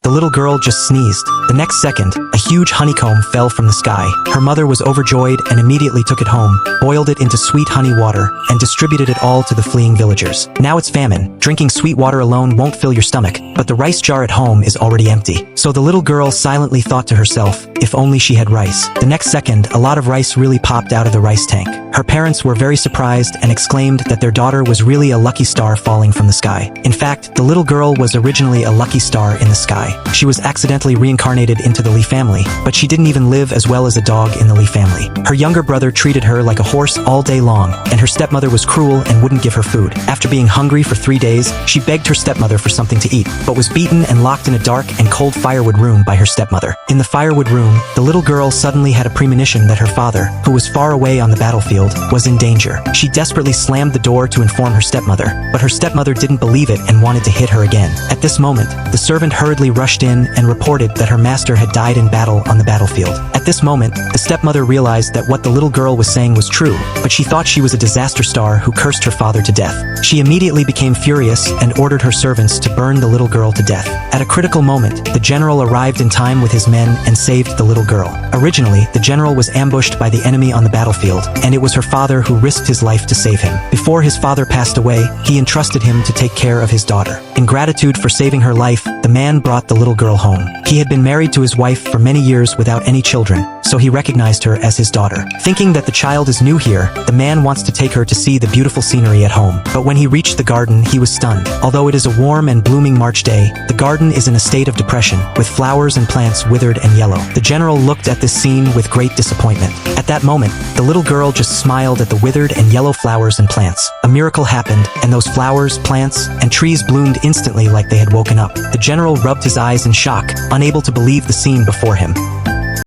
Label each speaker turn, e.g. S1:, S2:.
S1: The little girl just sneezed. The next second, a huge honeycomb fell from the sky. Her mother was overjoyed and immediately took it home, boiled it into sweet honey water, and distributed it all to the fleeing villagers. Now it's famine. Drinking sweet water alone won't fill your stomach, but the rice jar at home is already empty. So the little girl silently thought to herself, if only she had rice. The next second, a lot of rice really popped out of the rice tank. Her parents were very surprised and exclaimed that their daughter was really a lucky star falling from the sky. In fact, the little girl was originally a lucky star in the sky. She was accidentally reincarnated into the Lee family, but she didn't even live as well as a dog in the Lee family. Her younger brother treated her like a horse all day long, and her stepmother was cruel and wouldn't give her food. After being hungry for 3 days, she begged her stepmother for something to eat, but was beaten and locked in a dark and cold firewood room by her stepmother. In the firewood room, the little girl suddenly had a premonition that her father, who was far away on the battlefield, was in danger. She desperately slammed the door to inform her stepmother, but her stepmother didn't believe it and wanted to hit her again. At this moment, the servant hurriedly rushed in and reported that her master had died in battle on the battlefield. At this moment, the stepmother realized that what the little girl was saying was true, but she thought she was a disaster star who cursed her father to death. She immediately became furious and ordered her servants to burn the little girl to death. At a critical moment, the general arrived in time with his men and saved the little girl. Originally, the general was ambushed by the enemy on the battlefield, and it was her father who risked his life to save him. Before his father passed away, he entrusted him to take care of his daughter. In gratitude for saving her life, the man brought the little girl home. He had been married to his wife for many years without any children, so he recognized her as his daughter. Thinking that the child is new here, the man wants to take her to see the beautiful scenery at home. But when he reached the garden, he was stunned. Although it is a warm and blooming March day, the garden is in a state of depression, with flowers and plants withered and yellow. The general looked at this scene with great disappointment. At that moment, the little girl just smiled at the withered and yellow flowers and plants. A miracle happened, and those flowers, plants, and trees bloomed instantly like they had woken up. The general rubbed his eyes in shock, unable to believe the scene before him.